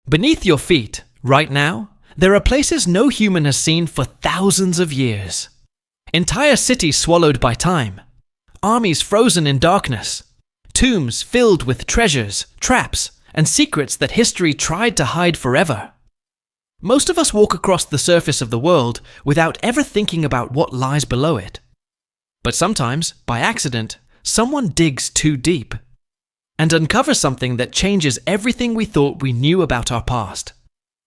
Beneath your feet, right now, there are places no human has seen for thousands of years. Entire cities swallowed by time, armies frozen in darkness, tombs filled with treasures, traps, and secrets that history tried to hide forever. Most of us walk across the surface of the world without ever thinking about what lies below it. But sometimes, by accident, someone digs too deep and uncovers something that changes everything we thought we knew about our past.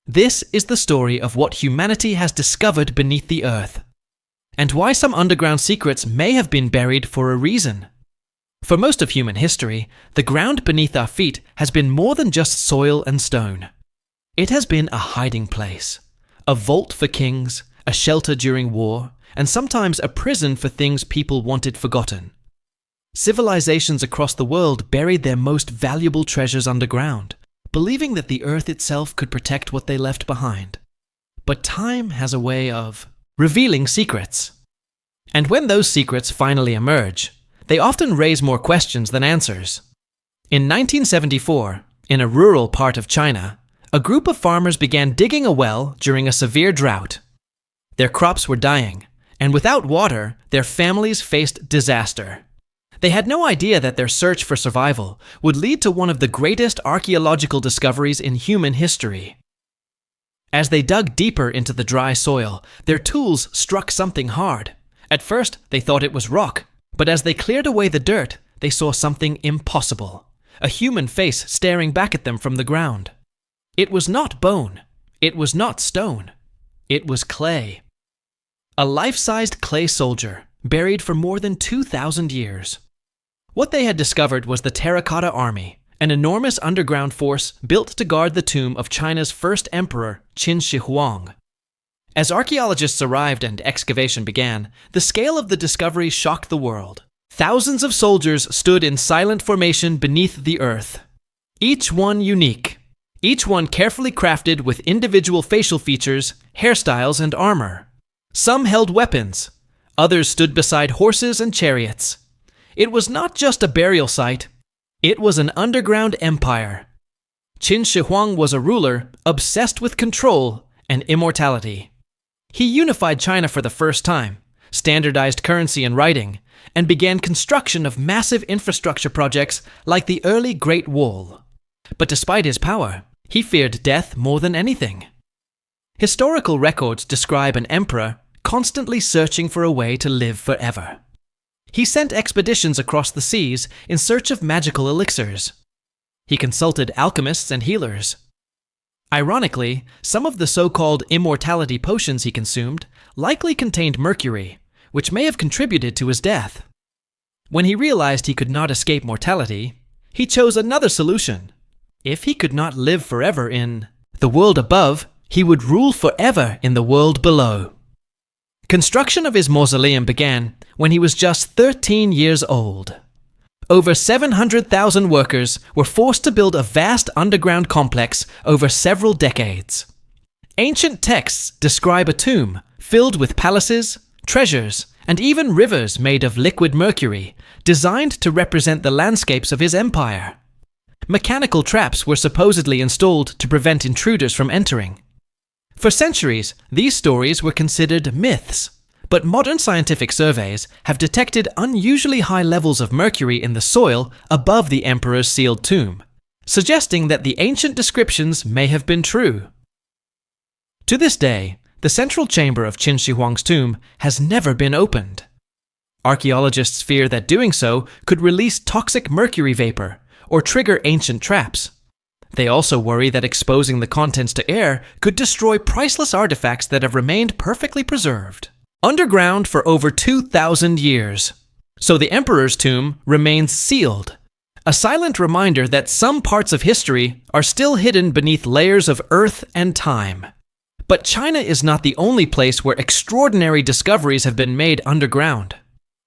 This is the story of what humanity has discovered beneath the earth, and why some underground secrets may have been buried for a reason. For most of human history, the ground beneath our feet has been more than just soil and stone. It has been a hiding place, a vault for kings, a shelter during war, and sometimes a prison for things people wanted forgotten. Civilizations across the world buried their most valuable treasures underground, believing that the earth itself could protect what they left behind. But time has a way of revealing secrets. And when those secrets finally emerge, they often raise more questions than answers. In 1974, in a rural part of China, a group of farmers began digging a well during a severe drought. Their crops were dying, and without water, their families faced disaster. They had no idea that their search for survival would lead to one of the greatest archaeological discoveries in human history. As they dug deeper into the dry soil, their tools struck something hard. At first, they thought it was rock, but as they cleared away the dirt, they saw something impossible: a human face staring back at them from the ground. It was not bone. It was not stone. It was clay. A life-sized clay soldier, buried for more than 2,000 years. What they had discovered was the Terracotta Army, an enormous underground force built to guard the tomb of China's first emperor, Qin Shi Huang. As archaeologists arrived and excavation began, the scale of the discovery shocked the world. Thousands of soldiers stood in silent formation beneath the earth, each one unique, each one carefully crafted with individual facial features, hairstyles, and armor. Some held weapons, others stood beside horses and chariots. It was not just a burial site, it was an underground empire. Qin Shi Huang was a ruler obsessed with control and immortality. He unified China for the first time, standardized currency and writing, and began construction of massive infrastructure projects like the early Great Wall. But despite his power, he feared death more than anything. Historical records describe an emperor constantly searching for a way to live forever. He sent expeditions across the seas in search of magical elixirs. He consulted alchemists and healers. Ironically, some of the so-called immortality potions he consumed likely contained mercury, which may have contributed to his death. When he realized he could not escape mortality, he chose another solution. If he could not live forever in the world above, he would rule forever in the world below. Construction of his mausoleum began when he was just 13 years old. Over 700,000 workers were forced to build a vast underground complex over several decades. Ancient texts describe a tomb filled with palaces, treasures, and even rivers made of liquid mercury, designed to represent the landscapes of his empire. Mechanical traps were supposedly installed to prevent intruders from entering. For centuries, these stories were considered myths, but modern scientific surveys have detected unusually high levels of mercury in the soil above the emperor's sealed tomb, suggesting that the ancient descriptions may have been true. To this day, the central chamber of Qin Shi Huang's tomb has never been opened. Archaeologists fear that doing so could release toxic mercury vapor or trigger ancient traps. They also worry that exposing the contents to air could destroy priceless artifacts that have remained perfectly preserved underground for over 2,000 years. So the emperor's tomb remains sealed, a silent reminder that some parts of history are still hidden beneath layers of earth and time. But China is not the only place where extraordinary discoveries have been made underground.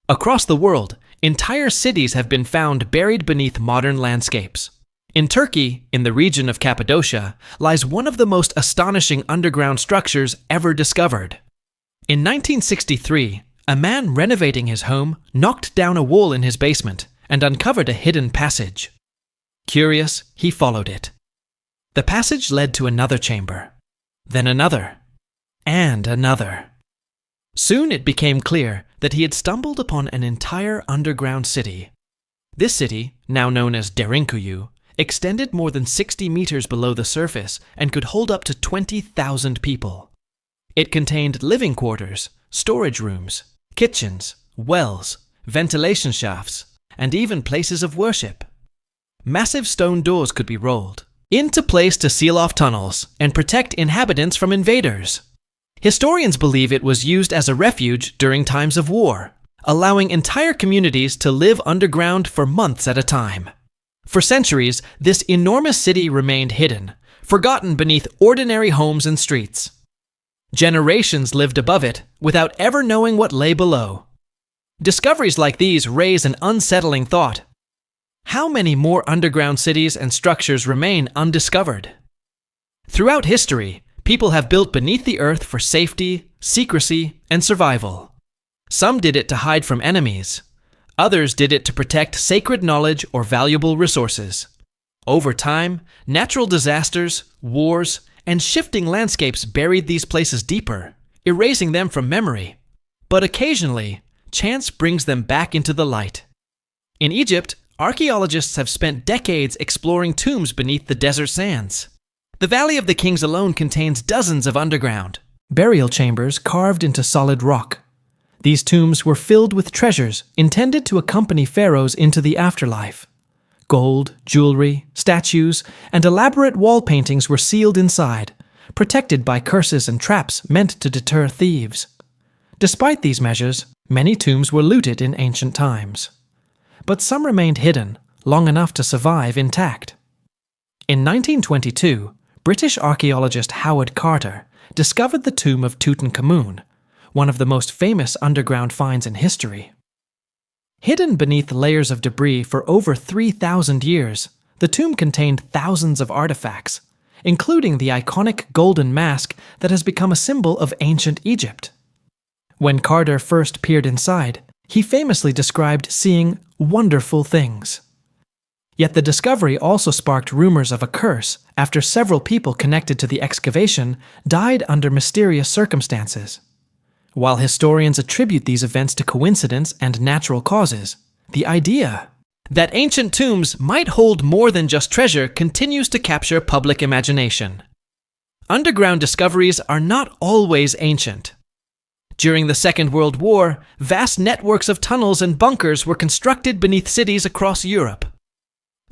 Across the world, entire cities have been found buried beneath modern landscapes. In Turkey, in the region of Cappadocia, lies one of the most astonishing underground structures ever discovered. In 1963, a man renovating his home knocked down a wall in his basement and uncovered a hidden passage. Curious, he followed it. The passage led to another chamber, then another, and another. Soon it became clear that he had stumbled upon an entire underground city. This city, now known as Derinkuyu, extended more than 60 meters below the surface and could hold up to 20,000 people. It contained living quarters, storage rooms, kitchens, wells, ventilation shafts, and even places of worship. Massive stone doors could be rolled into place to seal off tunnels and protect inhabitants from invaders. Historians believe it was used as a refuge during times of war, allowing entire communities to live underground for months at a time. For centuries, this enormous city remained hidden, forgotten beneath ordinary homes and streets. Generations lived above it without ever knowing what lay below. Discoveries like these raise an unsettling thought. How many more underground cities and structures remain undiscovered? Throughout history, people have built beneath the earth for safety, secrecy, and survival. Some did it to hide from enemies. Others did it to protect sacred knowledge or valuable resources. Over time, natural disasters, wars, and shifting landscapes buried these places deeper, erasing them from memory. But occasionally, chance brings them back into the light. In Egypt, archaeologists have spent decades exploring tombs beneath the desert sands. The Valley of the Kings alone contains dozens of underground burial chambers carved into solid rock. These tombs were filled with treasures intended to accompany pharaohs into the afterlife. Gold, jewelry, statues, and elaborate wall paintings were sealed inside, protected by curses and traps meant to deter thieves. Despite these measures, many tombs were looted in ancient times. But some remained hidden, long enough to survive intact. In 1922, British archaeologist Howard Carter discovered the tomb of Tutankhamun, one of the most famous underground finds in history. Hidden beneath layers of debris for over 3,000 years, the tomb contained thousands of artifacts, including the iconic golden mask that has become a symbol of ancient Egypt. When Carter first peered inside, he famously described seeing wonderful things. Yet the discovery also sparked rumors of a curse after several people connected to the excavation died under mysterious circumstances. While historians attribute these events to coincidence and natural causes, the idea that ancient tombs might hold more than just treasure continues to capture public imagination. Underground discoveries are not always ancient. During the Second World War, vast networks of tunnels and bunkers were constructed beneath cities across Europe.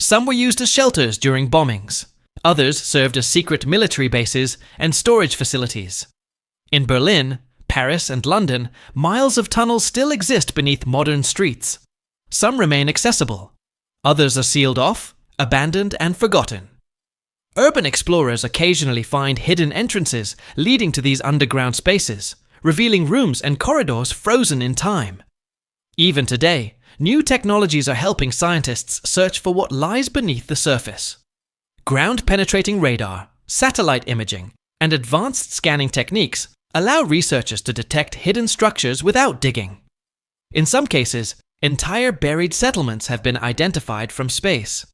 Some were used as shelters during bombings. Others served as secret military bases and storage facilities. In Berlin, Paris, and London, miles of tunnels still exist beneath modern streets. Some remain accessible. Others are sealed off, abandoned, and forgotten. Urban explorers occasionally find hidden entrances leading to these underground spaces, revealing rooms and corridors frozen in time. Even today, new technologies are helping scientists search for what lies beneath the surface. Ground-penetrating radar, satellite imaging, and advanced scanning techniques allow researchers to detect hidden structures without digging. In some cases, entire buried settlements have been identified from space.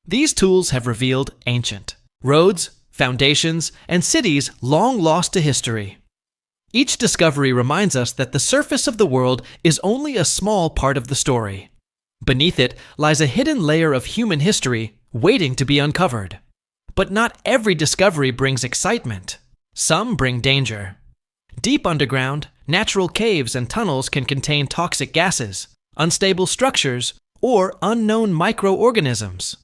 These tools have revealed ancient roads, foundations, and cities long lost to history. Each discovery reminds us that the surface of the world is only a small part of the story. Beneath it lies a hidden layer of human history waiting to be uncovered. But not every discovery brings excitement. Some bring danger. Deep underground, natural caves and tunnels can contain toxic gases, unstable structures, or unknown microorganisms.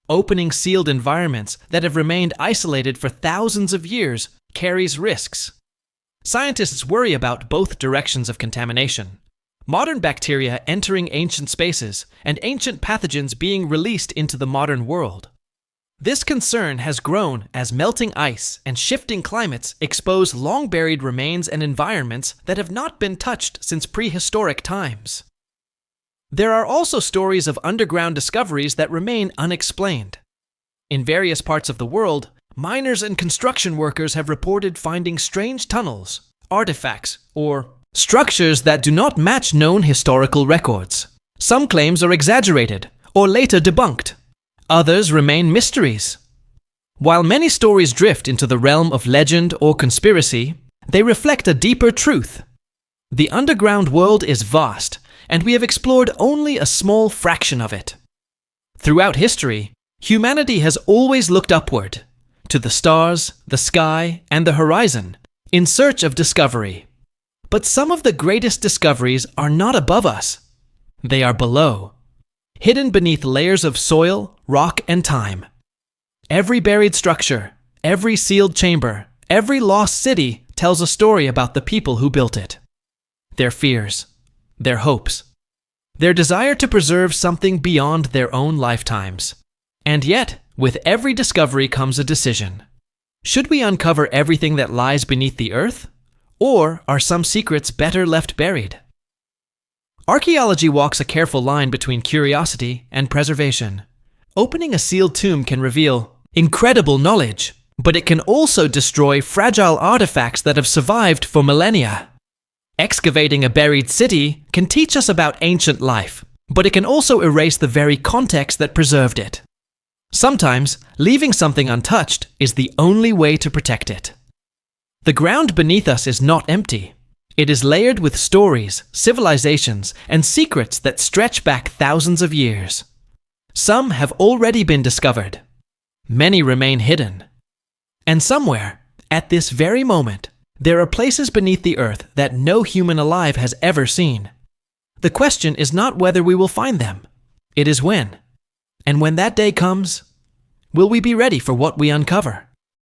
Opening sealed environments that have remained isolated for thousands of years carries risks. Scientists worry about both directions of contamination: modern bacteria entering ancient spaces and ancient pathogens being released into the modern world. This concern has grown as melting ice and shifting climates expose long-buried remains and environments that have not been touched since prehistoric times. There are also stories of underground discoveries that remain unexplained. In various parts of the world, miners and construction workers have reported finding strange tunnels, artifacts, or structures that do not match known historical records. Some claims are exaggerated or later debunked. Others remain mysteries. While many stories drift into the realm of legend or conspiracy, they reflect a deeper truth. The underground world is vast, and we have explored only a small fraction of it. Throughout history, humanity has always looked upward, to the stars, the sky, and the horizon, in search of discovery. But some of the greatest discoveries are not above us. They are below, hidden beneath layers of soil, rock, and time. Every buried structure, every sealed chamber, every lost city tells a story about the people who built it. Their fears, their hopes, their desire to preserve something beyond their own lifetimes. And yet, with every discovery comes a decision. Should we uncover everything that lies beneath the earth? Or are some secrets better left buried? Archaeology walks a careful line between curiosity and preservation. Opening a sealed tomb can reveal incredible knowledge, but it can also destroy fragile artifacts that have survived for millennia. Excavating a buried city can teach us about ancient life, but it can also erase the very context that preserved it. Sometimes, leaving something untouched is the only way to protect it. The ground beneath us is not empty. It is layered with stories, civilizations, and secrets that stretch back thousands of years. Some have already been discovered. Many remain hidden. And somewhere, at this very moment, there are places beneath the earth that no human alive has ever seen. The question is not whether we will find them. It is when. And when that day comes, will we be ready for what we uncover?